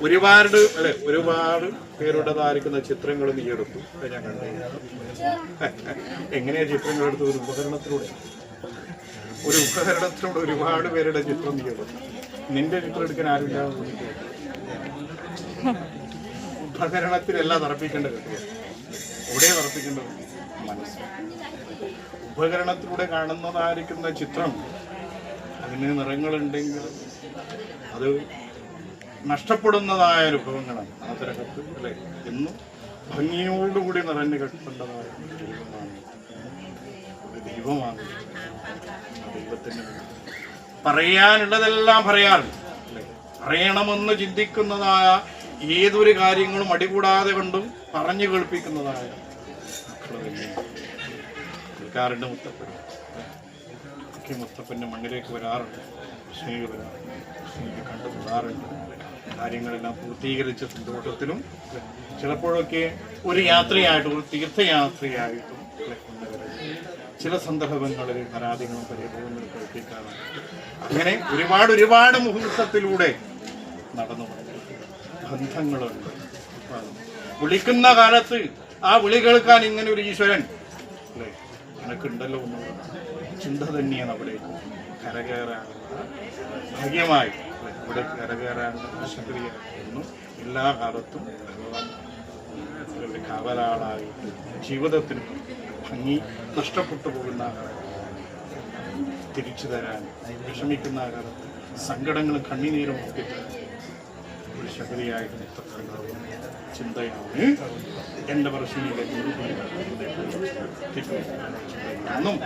ഒരുപാട് പേരുടേതായിരിക്കുന്ന ചിത്രങ്ങൾ നീ എടുത്തു. ഞാൻ കണ്ടു. എങ്ങനെയാ ചിത്രങ്ങൾ എടുത്തു? ഒരു ഉപകരണത്തിലൂടെ ഒരുപാട് പേരുടെ ചിത്രം നീ എടുത്തു. നിന്റെ ചിത്രം എടുക്കാൻ ആരുമില്ല. ഉപകരണത്തിലല്ല തറപ്പിക്കേണ്ടത്, എവിടെ തറപ്പിക്കേണ്ടത്? മനസ്സ്. ഉപകരണത്തിലൂടെ കാണുന്നതായിരിക്കുന്ന ചിത്രം അതിന് നിറങ്ങളുണ്ടെങ്കിൽ അത് നഷ്ടപ്പെടുന്നതായ അനുഭവങ്ങളാണ്. അതിനകത്ത് അല്ലെ എന്നും ഭംഗിയോടുകൂടി നിറഞ്ഞു കെട്ടേണ്ടതായ ദൈവമാണ്. ദൈവത്തിന് പറയാനുള്ളതെല്ലാം പറയാറുണ്ട്. പറയണമെന്ന് ചിന്തിക്കുന്നതായ ഏതൊരു കാര്യങ്ങളും അടികൂടാതെ കൊണ്ടും പറഞ്ഞു കേൾപ്പിക്കുന്നതായ കേൾക്കാറുണ്ട്. മുത്തപ്പൻ്റെ മണ്ണിലേക്ക് വരാറുണ്ട്, സ്നേഹ വരാറുണ്ട്, സ്നേഹ കണ്ടുകൂടാറുണ്ട്. കാര്യങ്ങളെല്ലാം പൂർത്തീകരിച്ച സന്തോഷത്തിലും ചിലപ്പോഴൊക്കെ ഒരു യാത്രയായിട്ടും ഒരു തീർത്ഥയാത്രയായിട്ടും ചില സന്ദർഭങ്ങളിൽ പരാതികളും പരിഭവങ്ങളും കേൾപ്പിക്കാറുണ്ട്. അങ്ങനെ ഒരുപാട് മുഹൂർത്തത്തിലൂടെ നടന്നു ബന്ധങ്ങളുണ്ട്. വിളിക്കുന്ന കാലത്ത് ആ വിളി കേൾക്കാൻ ഇങ്ങനെ ഒരു ഈശ്വരൻ അല്ലേ എനക്കുണ്ടല്ലോ എന്നുള്ള ചിന്ത തന്നെയാണ് അവിടെ കരകയറാനുള്ള ഭാഗ്യമായി ഇവിടെ കരകയറാനുള്ള ശക്തിയായിരുന്നു. എല്ലാ കാലത്തും കാവലാളായിട്ട് ജീവിതത്തിന് ഭംഗി നഷ്ടപ്പെട്ടു പോകുന്ന തിരിച്ചു തരാൻ, വിഷമിക്കുന്ന കാലത്ത് സങ്കടങ്ങളും കണ്ണീനീരും ഒക്കെ ഒരു ശക്തിയായിട്ട് മുത്തപ്പനുണ്ടാവുന്ന ചിന്തയാണ് എൻ്റെ പറശ്ശിനിയിലെ ചിന്തയാണെന്നും